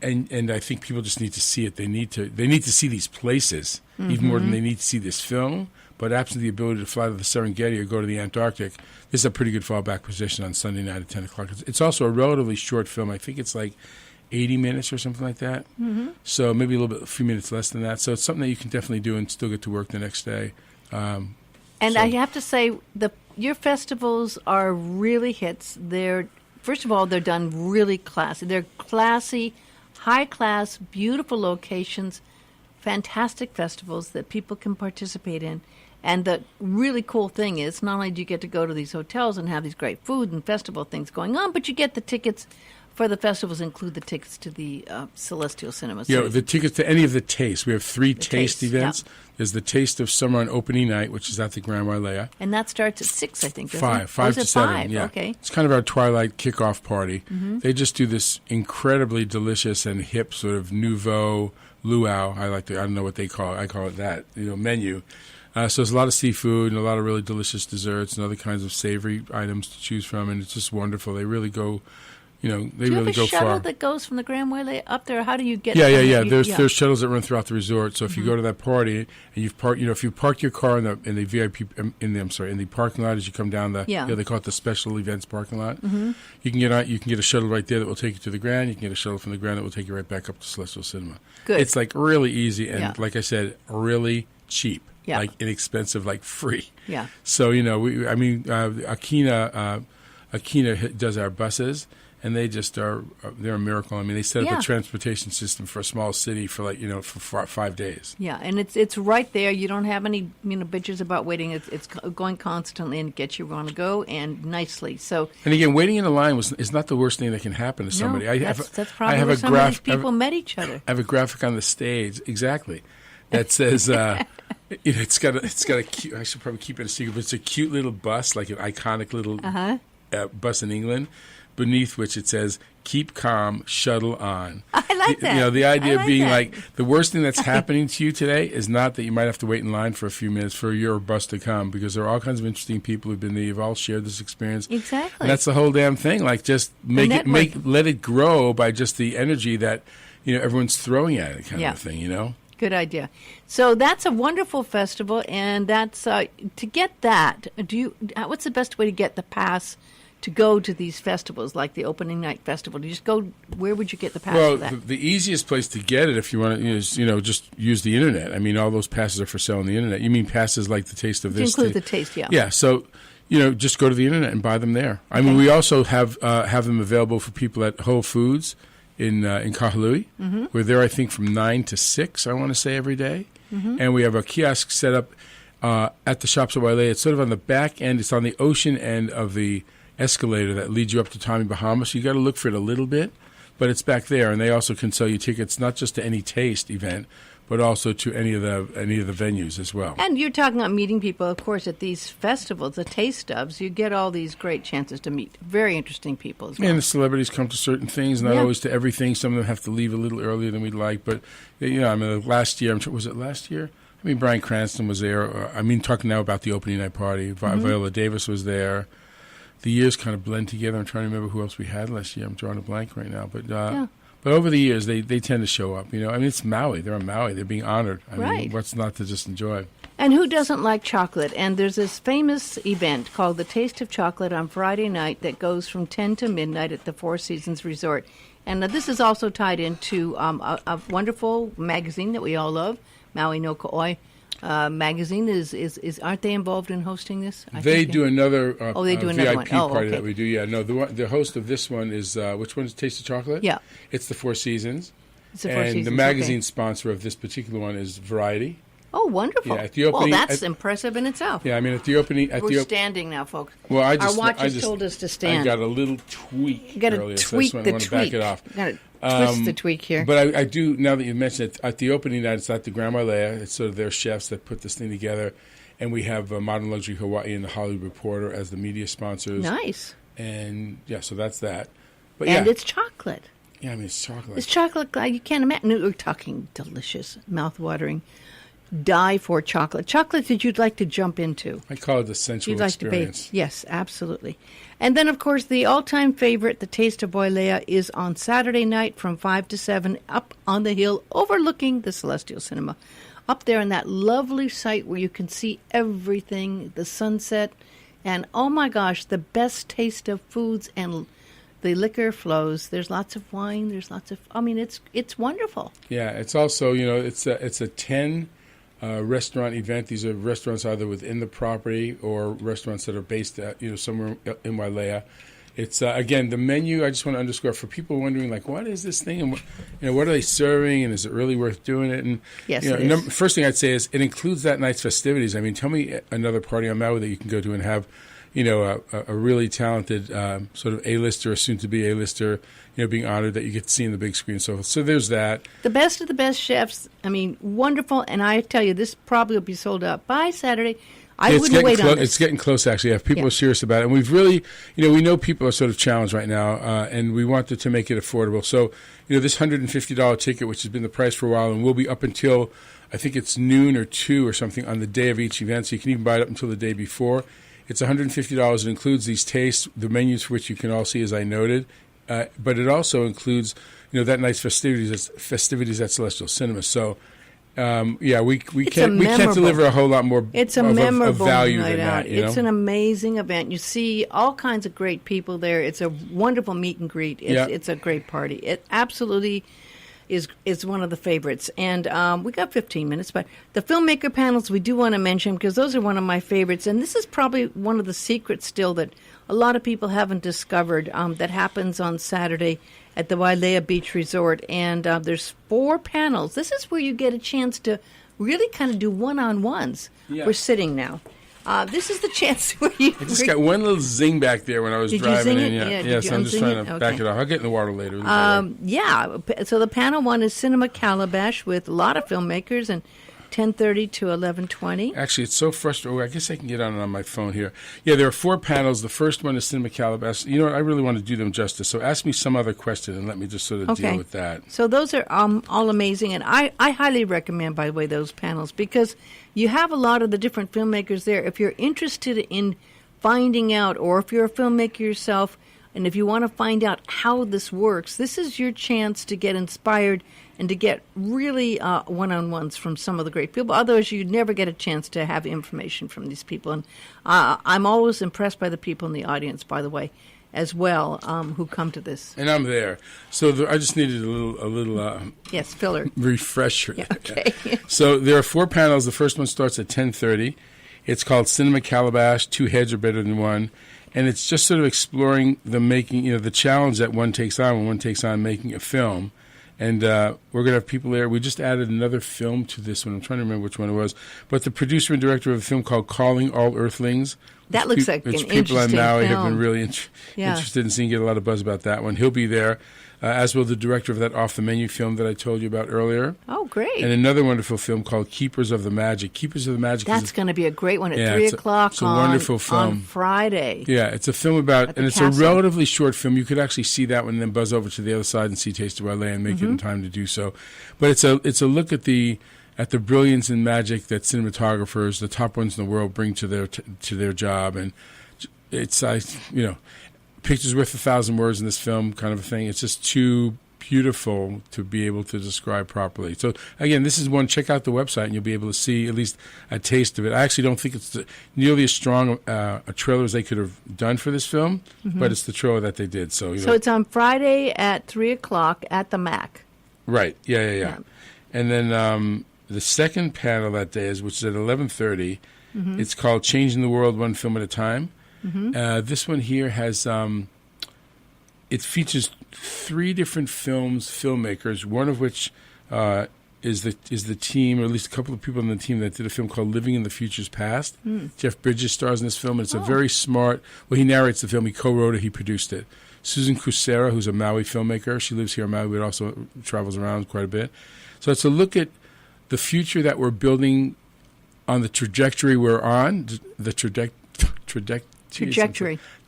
And I think people just need to see it. They need to see these places even more than they need to see this film. But absent the ability to fly to the Serengeti or go to the Antarctic, this is a pretty good fallback position on Sunday night at 10 o'clock. It's also a relatively short film. I think it's like 80 minutes or something like that. So maybe a few minutes less than that. So it's something that you can definitely do and still get to work the next day. I have to say, your festivals are really hits. First of all, they're done really classy. They're classy, high-class, beautiful locations, fantastic festivals that people can participate in. And the really cool thing is not only do you get to go to these hotels and have these great food and festival things going on, but you get the tickets for the festivals, include the tickets to the Celestial Cinema. Yeah, the tickets to any of the tastes. We have 3 taste events. Yeah. There's the Taste of Summer on opening night, which is at the Grand Wailea. And that starts at 6, I think, doesn't 5, it? 5 to 7, 5? Yeah. Okay. It's kind of our twilight kickoff party. They just do this incredibly delicious and hip sort of nouveau luau. I don't know what they call it. I call it that, menu. So there's a lot of seafood and a lot of really delicious desserts and other kinds of savory items to choose from, and it's just wonderful. They really go... they really go far. Do you have a shuttle that goes from the Grand Wailea up there? How do you get? Yeah. There's shuttles that run throughout the resort. So if you go to that party and if you park your car in the VIP in the parking lot as you come down they call it the special events parking lot. You can get out. You can get a shuttle right there that will take you to the Grand. You can get a shuttle from the Grand that will take you right back up to Celestial Cinema. Good. It's like really easy and like I said, really cheap. Yeah. Like inexpensive, like free. Yeah. So Akina does our buses. And they just they're a miracle. I mean, they set up a transportation system for a small city for for 5 days. Yeah, and it's right there. You don't have any bitches about waiting. It's going constantly and gets you where you want to go and nicely. So and again, waiting in a line is not the worst thing that can happen to somebody. That's probably where some of these people met each other. I have a graphic on the stage exactly that says. It's got a cute. I should probably keep it a secret, but it's a cute little bus, like an iconic little bus in England. Beneath which it says, "Keep calm, shuttle on." I like that. You know, the idea I of being that. like, the worst thing that's happening to you today is not that you might have to wait in line for a few minutes for your bus to come, because there are all kinds of interesting people who've been there. You've all shared this experience. Exactly. And that's the whole damn thing. Like, just let it grow by just the energy that, you know, everyone's throwing at it, kind of thing, you know? Good idea. So that's a wonderful festival, and that's to get that. What's the best way to get the pass to go to these festivals, like the opening night festival? Do you just go? Where would you get the pass? Well, for that? the easiest place to get it, if you want to, is, you know, just use the internet. I mean, all those passes are for sale on the internet. You mean passes like the Taste of This? Include the taste, yeah. Yeah. So, you know, just go to the internet and buy them there. I mean, we also have them available for people at Whole Foods in Kahului. We're there, I think, from 9 to 6, I want to say, every day. And we have a kiosk set up at the shops at Wailea. It's sort of on the back end. It's on the ocean end of the escalator that leads you up to Tommy Bahama. So you got to look for it a little bit, but it's back there. And they also can sell you tickets, not just to any taste event, but also to any of the venues as well. And you're talking about meeting people, of course, at these festivals, the taste ofs. You get all these great chances to meet very interesting people as well. And the celebrities come to certain things, not always to everything. Some of them have to leave a little earlier than we'd like. But, you know, I mean, last year, was it last year? I mean, Bryan Cranston was there. I mean, talking now about the opening night party. Viola Davis was there. The years kind of blend together. I'm trying to remember who else we had last year. I'm drawing a blank right now. But over the years, they tend to show up. You know, I mean, it's Maui. They're on Maui. They're being honored. I mean, what's not to just enjoy? And who doesn't like chocolate? And there's this famous event called the Taste of Chocolate on Friday night that goes from 10 to midnight at the Four Seasons Resort. And this is also tied into a wonderful magazine that we all love, Maui no Ka'oi. Magazine is aren't they involved in hosting this? They do another they do another VIP one. party that we do. Yeah, no, the host of this one is which one is Taste of Chocolate? Yeah, it's the Four Seasons. It's the Four Seasons. The magazine sponsor of this particular one is Variety. Oh, wonderful! Yeah, at the opening, that's impressive in itself. Yeah, I mean, at the opening, we're standing now, folks. Well, our watch has told us to stand. I got a little tweak. You got to earlier, tweak so I the want tweak. to back it off. You got to twist the tweak here. But I do, now that you mentioned it, at the opening night, it's at the Grand Wailea. It's sort of their chefs that put this thing together. And we have Modern Luxury Hawaii and the Hollywood Reporter as the media sponsors. Nice. And, yeah, so that's that. But and it's chocolate. Yeah, I mean, it's chocolate. It's chocolate like you can't imagine. We're talking delicious, mouth-watering, die-for chocolate. Chocolate that you'd like to jump into. I call it the sensual experience. Yes, absolutely. And then, of course, the all-time favorite, the Taste of Wailea, is on Saturday night from 5 to 7 up on the hill overlooking the Celestial Cinema. Up there in that lovely site where you can see everything, the sunset, and, oh my gosh, the best taste of foods, and the liquor flows. There's lots of wine. There's lots of, I mean, it's wonderful. Yeah, it's also, you know, it's a 10 restaurant event. These are restaurants either within the property or restaurants that are based at, you know, somewhere in Wailea. It's again, the menu. I just want to underscore for people wondering, like, what is this thing, and what are they serving, and is it really worth doing it? And yes, it is. First thing I'd say is it includes that night's festivities. I mean, tell me another party on Maui that you can go to and have, you know, a really talented sort of A-lister or soon-to-be A-lister, you know, being honored that you get to see in the big screen. So there's that. The best of the best chefs. I mean, wonderful. And I tell you, this probably will be sold out by Saturday. I wouldn't wait on this. It's getting close, actually. If people are serious about it. And we've really, you know, we know people are sort of challenged right now, and we wanted to make it affordable. So, you know, this $150 ticket, which has been the price for a while, and will be up until, I think it's noon or 2 or something on the day of each event. So you can even buy it up until the day before. It's $150. It includes these tastes, the menus for which you can all see, as I noted. But it also includes, you know, that night's festivities at Celestial Cinema. So, we can't deliver a whole lot more. It's a memorable value night than out. that. You know? It's an amazing event. You see all kinds of great people there. It's a wonderful meet and greet. It's a great party. It absolutely is one of the favorites. And we got 15 minutes, but the filmmaker panels we do want to mention because those are one of my favorites. And this is probably one of the secrets still that a lot of people haven't discovered that happens on Saturday at the Wailea Beach Resort. And there's 4 panels. This is where you get a chance to really kind of do one-on-ones. Yeah. We're sitting now. This is the chance where you... I just got one little zing back there when I was driving in. Yeah, so I'm just trying to back it off. I'll get in the water later. So the panel 1 is Cinema Calabash with a lot of filmmakers, and 10:30 to 11:20. Actually, it's so frustrating. Oh, I guess I can get on my phone here. Yeah, there are 4 panels. The first one is Cinema Calabash. You know what? I really want to do them justice. So ask me some other question and let me just sort of deal with that. So those are all amazing. And I highly recommend, by the way, those panels because you have a lot of the different filmmakers there. If you're interested in finding out, or if you're a filmmaker yourself, and if you want to find out how this works, this is your chance to get inspired and to get really one-on-ones from some of the great people. Otherwise, you'd never get a chance to have information from these people. And I'm always impressed by the people in the audience, by the way, as well, who come to this. And I'm there. So I just needed a little yes, filler. Refresher. Yeah, okay. So there are 4 panels. The first one starts at 10:30. It's called Cinema Calabash, 2 heads are better than one. And it's just sort of exploring the making, the challenge that one takes on when one takes on making a film. And we're going to have people there. We just added another film to this one. I'm trying to remember which one it was. But the producer and director of a film called Calling All Earthlings. That looks like an interesting film. Which people on Maui have been really interested in seeing, get a lot of buzz about that one. He'll be there, as will the director of that off-the-menu film that I told you about earlier. Oh, great. And another wonderful film called Keepers of the Magic. Keepers of the Magic. That's going to be a great one at 3 o'clock it's a wonderful film. On Friday. Yeah, it's a film about, and it's castle. a relatively short film. You could actually see that one and then buzz over to the other side and see Taste of Wailea and make it in time to do so. But it's a look at the brilliance and magic that cinematographers, the top ones in the world, bring to their job. And it's picture's worth 1,000 words in this film, kind of a thing. It's just too beautiful to be able to describe properly. So again, this is one. Check out the website, and you'll be able to see at least a taste of it. I actually don't think it's nearly as strong a trailer as they could have done for this film, but it's the trailer that they did. So it's on Friday at 3 o'clock at the MAC. Right. Yeah. And then the second panel that day which is at 11:30. It's called Changing the World One Film at a Time. This one here has it features 3 different filmmakers, one of which is the team, or at least a couple of people on the team that did a film called Living in the Future's Past. Jeff Bridges stars in this film, and it's a very smart. Well, he narrates the film. He co-wrote it. He produced it. Susan Kusera, who's a Maui filmmaker, she lives here in Maui, but also travels around quite a bit. So it's a look at the future that we're building on the trajectory we're on. The trajectory.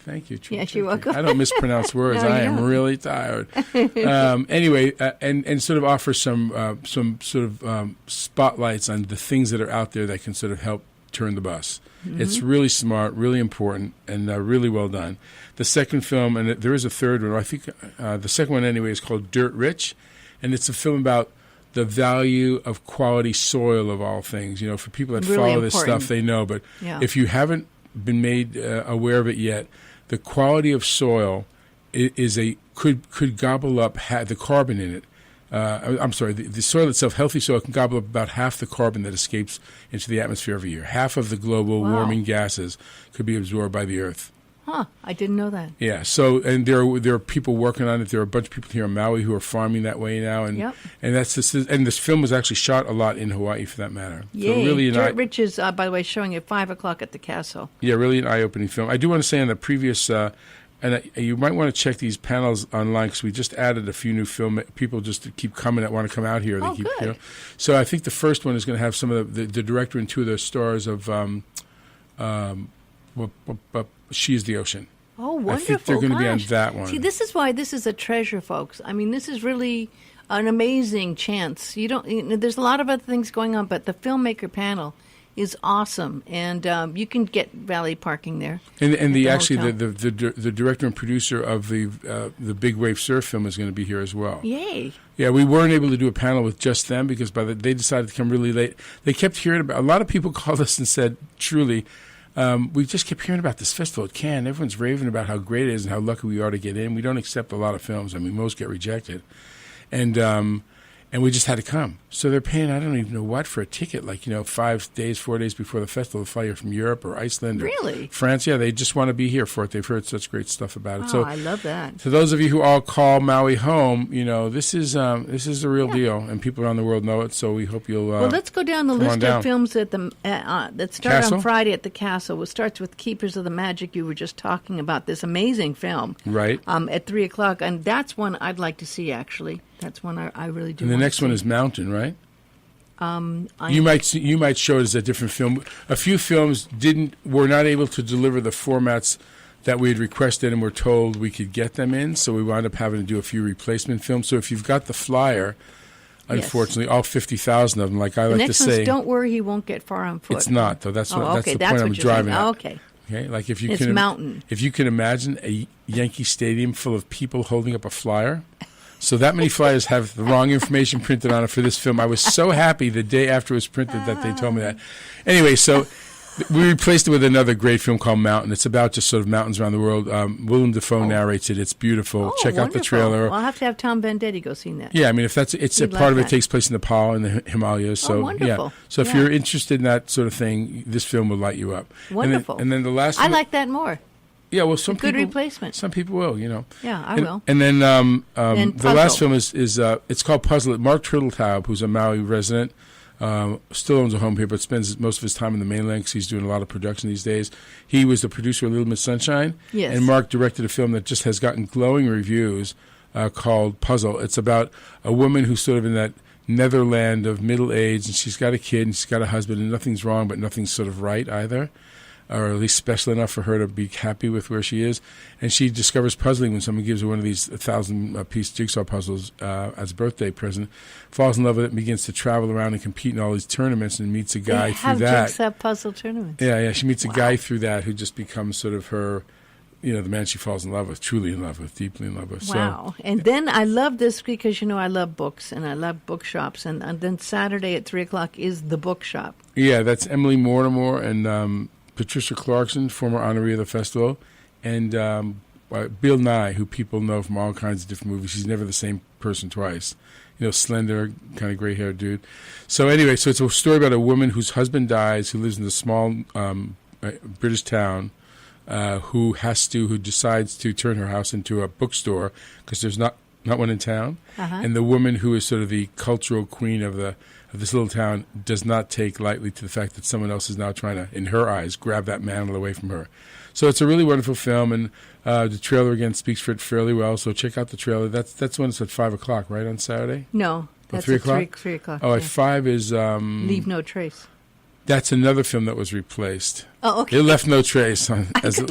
Thank you. Yes, you're welcome. I don't mispronounce words. I am really tired. Anyway, and sort of offer some sort of spotlights on the things that are out there that can sort of help turn the bus. It's really smart, really important, and really well done. The second film, and there is a third one. I think the second one anyway is called Dirt Rich, and it's a film about the value of quality soil of all things. For people that really follow this stuff, they know. But if you haven't been made aware of it yet, the quality of soil could gobble up the carbon in it. I'm sorry, the soil itself, healthy soil, can gobble up about half the carbon that escapes into the atmosphere every year. Half of the global warming gases could be absorbed by the Earth. Huh, I didn't know that. Yeah, so, and there are people working on it. There are a bunch of people here in Maui who are farming that way now. And this film was actually shot a lot in Hawaii, for that matter. Yay. So really Dirt Rich is, by the way, showing at 5 o'clock at the castle. Yeah, really an eye-opening film. I do want to say on the previous, you might want to check these panels online, because we just added a few new people just to keep coming that want to come out here. Good. So I think the first one is going to have some of the director and 2 of the stars of She is the Ocean. Oh, wonderful. I think they're going to be on that one. See, this is why this is a treasure, folks. I mean, this is really an amazing chance. There's a lot of other things going on, but the filmmaker panel is awesome, and you can get valet parking there. And the director and producer of the Big Wave Surf film is going to be here as well. Yay! Yeah, we weren't able to do a panel with just them because they decided to come really late. They kept hearing about. A lot of people called us and said, truly. We just kept hearing about this festival at Cannes. Everyone's raving about how great it is and how lucky we are to get in. We don't accept a lot of films. I mean, most get rejected. And we just had to come. So they're paying, I don't even know what, for a ticket, 5 days, 4 days before the festival, to fly here from Europe or Iceland or France. Yeah, they just want to be here for it. They've heard such great stuff about it. Oh, I love that. To those of you who all call Maui home, this is the real deal, and people around the world know it, so we hope you'll Well, let's go down the list of films at that start on Friday at the castle. It starts with Keepers of the Magic. You were just talking about this amazing film. Right. At 3 o'clock, and that's one I'd like to see, actually. That's one I really do. And the next one is Mountain, right? You might show it as a different film. A few films were not able to deliver the formats that we had requested and were told we could get them in, so we wound up having to do a few replacement films. So if you've got the flyer, unfortunately, all 50,000 of them, like I like to say. The next one's Don't Worry, He Won't Get Far on Foot. It's not, though. That's the point I'm driving at. Okay. Okay, like if you it's can, mountain. If you can imagine a Yankee Stadium full of people holding up a flyer, so that many flyers have the wrong information printed on it for this film. I was so happy the day after it was printed that they told me that. Anyway, so we replaced it with another great film called Mountain. It's about just sort of mountains around the world. Willem Dafoe narrates it. It's beautiful. Check out the trailer. Well, I'll have to have Tom Venditti go see that. Yeah, I mean, if that's it's a part of it takes place in Nepal in the Himalayas. So wonderful. Yeah. So if you're interested in that sort of thing, this film will light you up. Wonderful. And then the last I one, like that more. Yeah, well, some good people, replacement. Some people will, you know. Yeah, I will. And then the last film is it's called Puzzle. Mark Turtletaub, who's a Maui resident, still owns a home here, but spends most of his time in the mainland because he's doing a lot of production these days. He was the producer of Little Miss Sunshine. Yes. And Mark directed a film that just has gotten glowing reviews called Puzzle. It's about a woman who's sort of in that netherland of middle age, and she's got a kid and she's got a husband, and nothing's wrong, but nothing's sort of right either, or at least special enough for her to be happy with where she is. And she discovers puzzling when someone gives her one of these 1,000-piece jigsaw puzzles as a birthday present, falls in love with it, and begins to travel around and compete in all these tournaments, and meets a guy through that. They have jigsaw puzzle tournaments. Yeah. She meets a guy through that who just becomes sort of her, you know, the man she falls in love with, truly in love with, deeply in love with. Wow. And then I love this because, you know, I love books and I love bookshops. And then Saturday at 3 o'clock is the bookshop. Yeah, that's Emily Mortimer and Patricia Clarkson, former honoree of the festival, and Bill Nye, who people know from all kinds of different movies. He's never the same person twice. You know, slender, kind of gray-haired dude. So anyway, so it's a story about a woman whose husband dies, who lives in a small British town, who decides to turn her house into a bookstore because there's not one in town. And the woman who is sort of the cultural queen of this little town does not take lightly to the fact that someone else is now trying to, in her eyes, grab that mantle away from her. So it's a really wonderful film, and the trailer, again, speaks for it fairly well. So check out the trailer. That's when it's at 5 o'clock, right, on Saturday? No, that's 3 at o'clock? 3 o'clock. Oh, at 5 is... Leave No Trace. That's another film that was replaced. Oh, okay. It left no trace as it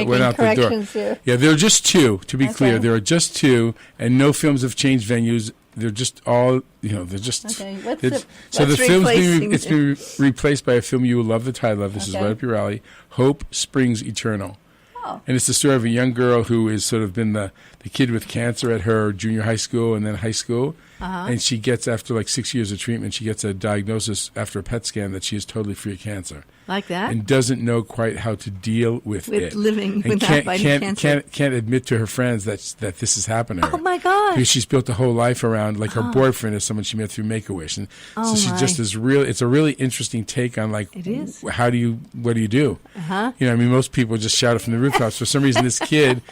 went out the door. Here. Yeah, there are just two, to be clear. There are just two, and no films have changed venues. They're just all, you know, they're just... Okay, so the film's been replaced by a film you will love the title of. This is right up your alley, Hope Springs Eternal. Oh. And it's the story of a young girl who has sort of been the kid with cancer at her junior high school and then high school. And she gets, after like 6 years of treatment, she gets a diagnosis after a PET scan that she is totally free of cancer. Like that? And doesn't know quite how to deal with it. Living and without fighting cancer. Can't admit to her friends that this has happened to her. Oh, my gosh. Because she's built a whole life around, like her boyfriend is someone she met through Make-A-Wish. And so she just is it's a really interesting take on, like, it is. What do you do? You know, I mean, most people just shout it from the rooftops. For some reason, this kid,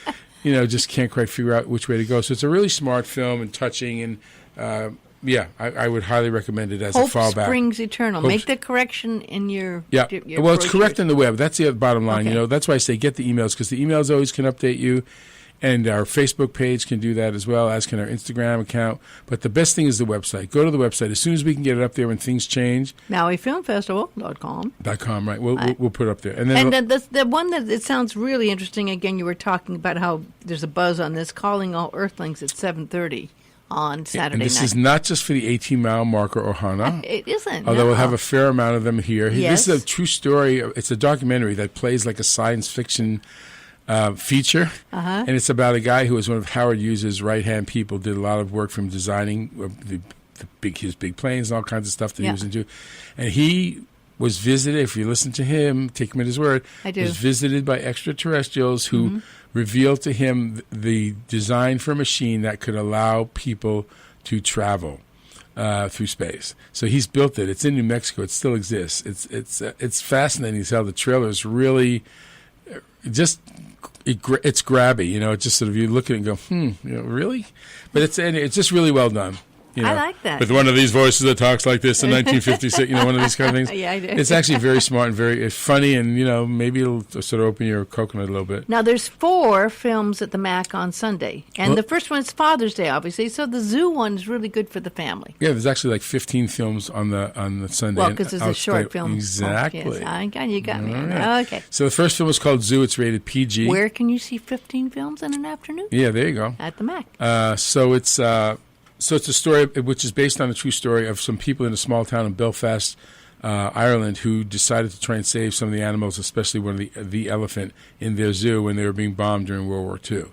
you know, just can't quite figure out which way to go. So it's a really smart film and touching, and yeah, I would highly recommend it as a fallback. Hope Springs Eternal. Make the correction in your... Yeah, your well, it's correct on the web. That's the bottom line. Okay. You know, that's why I say get the emails, because the emails always can update you, and our Facebook page can do that as well, as can our Instagram account. But the best thing is the website. Go to the website. As soon as we can get it up there when things change... MauiFilmFestival.com. Right. We'll put it up there. And then the one that it sounds really interesting, again, you were talking about how there's a buzz on this, Calling All Earthlings at 7:30. On Saturday night. This night. is not just for the 18-mile marker Ohana. It isn't. Although we'll have a fair amount of them here. Yes. This is a true story. It's a documentary that plays like a science fiction feature. And it's about a guy who was one of Howard Hughes's right-hand people, did a lot of work from designing his big planes and all kinds of stuff that he was into. And he was visited, if you listen to him, take him at his word, was visited by extraterrestrials who revealed to him the design for a machine that could allow people to travel through space. So he's built it. It's in New Mexico. It still exists. It's fascinating as hell. The trailer is really it's grabby. You know, it's just sort of, you look at it and go, you know, really? But it's just really well done. I like that. With one of these voices that talks like this in 1956, one of these kind of things. Yeah, I do. It's actually very smart and very funny, and, maybe it'll sort of open your coconut a little bit. Now, there's 4 films at the MAC on Sunday, and the first one's Father's Day, obviously, so the zoo one is really good for the family. Yeah, there's actually like 15 films on the Sunday. Well, because it's a short film. Exactly. Yes, you got me. Right. Okay. So the first film is called Zoo. It's rated PG. Where can you see 15 films in an afternoon? Yeah, there you go. At the MAC. So it's a story which is based on a true story of some people in a small town in Belfast, Ireland, who decided to try and save some of the animals, especially one of the elephant in their zoo when they were being bombed during World War II.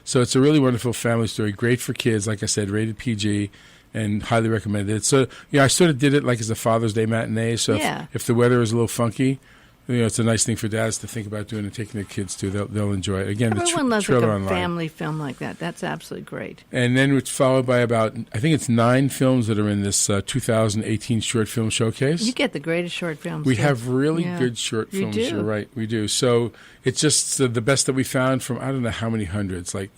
So it's a really wonderful family story, great for kids, like I said, rated PG, and highly recommended. So I sort of did it like as a Father's Day matinee. So if the weather is a little funky, it's a nice thing for dads to think about doing and taking their kids to. They'll enjoy it. Again, everyone loves trailer like a online. family film like that. That's absolutely great. And then it's followed by I think it's 9 films that are in this 2018 short film showcase. You get the greatest short films. We have really good short films. You do. You're right, we do. So it's just the best that we found from I don't know how many hundreds, like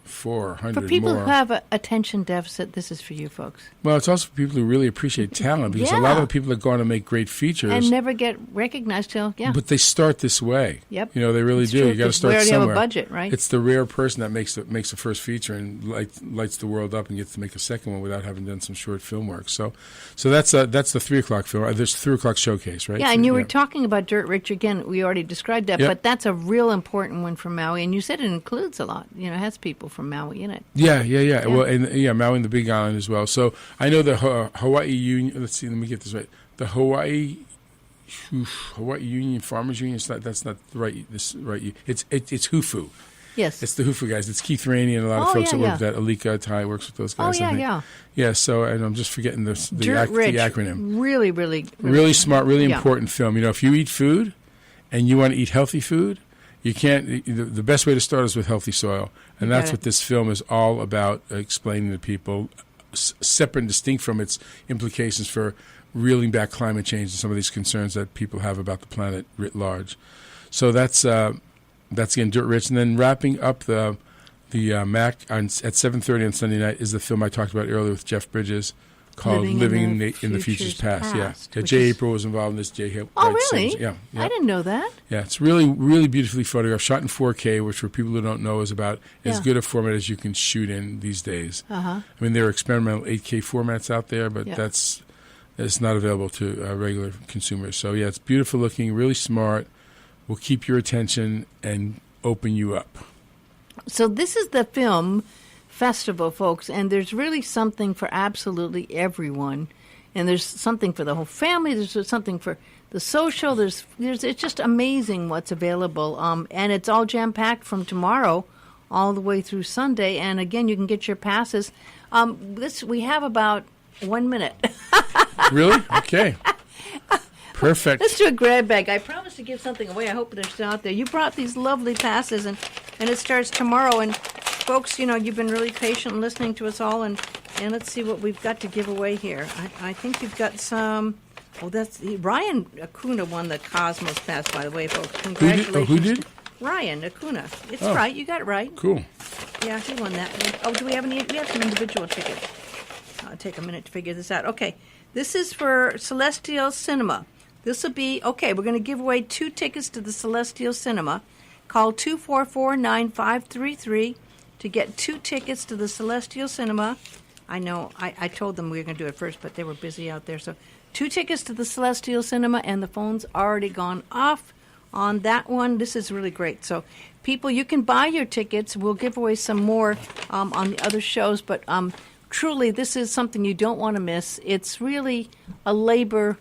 400 For people more. who have an attention deficit, this is for you folks. Well, it's also for people who really appreciate talent, because a lot of the people that go on to make great features and never get recognized till but they start this way. Yep, they really do. True, You got to start we already somewhere. have a budget, right? It's the rare person that makes the first feature and lights the world up and gets to make a second one without having done some short film work. So that's the 3:00 film. There's 3:00 showcase, right? Yeah, and you were talking about Dirt Rich again. We already described that, Yep. but that's a real important one for Maui, and you said it includes a lot. It has people from Maui in it. Yeah. Well, and Maui and the Big Island as well. So I know the Hawaii Union. Let's see. Let me get this right. The Hawaii Union Farmers Union. That's not the right. It's Hufu. Yes. It's the Hufu guys. It's Keith Rainey and a lot of folks that work with that. Alika Tai works with those guys. Yeah. So and I'm just forgetting the acronym. Really, really, really smart, really important film. If you eat food, and you want to eat healthy food, you can't. The best way to start is with healthy soil, and that's what this film is all about, explaining to people, separate and distinct from its implications for reeling back climate change and some of these concerns that people have about the planet writ large. So that's again Dirt Rich, and then wrapping up the MAC at 7:30 on Sunday night is the film I talked about earlier with Jeff Bridges, called Living in the Future's Past. Yeah. Jay April was involved in this. Oh, really? Yeah. I didn't know that. Yeah, it's really, really beautifully photographed, shot in 4K, which for people who don't know is about as good a format as you can shoot in these days. I mean, there are experimental 8K formats out there, but it's not available to regular consumers. So, it's beautiful looking, really smart, will keep your attention and open you up. So this is the film festival, folks, and there's really something for absolutely everyone, and there's something for the whole family. There's something for the social. There's it's just amazing what's available, and it's all jam packed from tomorrow all the way through Sunday. And again, you can get your passes. We have about 1 minute. Really? Okay. Perfect. Let's do a grab bag. I promised to give something away. I hope they're still out there. You brought these lovely passes, and it starts tomorrow. And folks, you've been really patient listening to us all, and let's see what we've got to give away here. I think you've got some. Oh, that's Ryan Acuna won the Cosmos Pass, by the way, folks. Congratulations. Who did? Ryan Acuna. It's right. You got it right. Cool. Yeah, he won that. Oh, do we have any? We have some individual tickets. I'll take a minute to figure this out. Okay, this is for Celestial Cinema. This will be, we're going to give away 2 tickets to the Celestial Cinema. Call 244-9533 to get 2 tickets to the Celestial Cinema. I know, I told them we were going to do it first, but they were busy out there. So 2 tickets to the Celestial Cinema, and the phone's already gone off on that one. This is really great. So people, you can buy your tickets. We'll give away some more on the other shows, but truly, this is something you don't want to miss. It's really a labor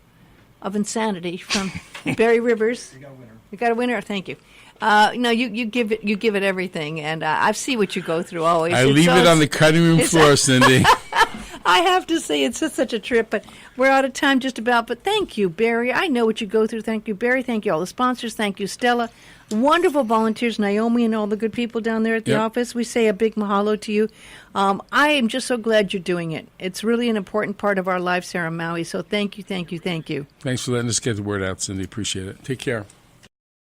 of insanity from Barry Rivers. You got a winner. You got a winner. Thank you. You give it everything, and I see what you go through always. I leave it on the cutting room floor, Cindy. I have to say, it's just such a trip, but we're out of time just about. But thank you, Barry. I know what you go through. Thank you, Barry. Thank you, all the sponsors. Thank you, Stella. Wonderful volunteers, Naomi, and all the good people down there at the office. We say a big mahalo to you. I am just so glad you're doing it. It's really an important part of our lives here in Maui, so thank you, thank you, thank you. Thanks for letting us get the word out, Cindy. Appreciate it. Take care.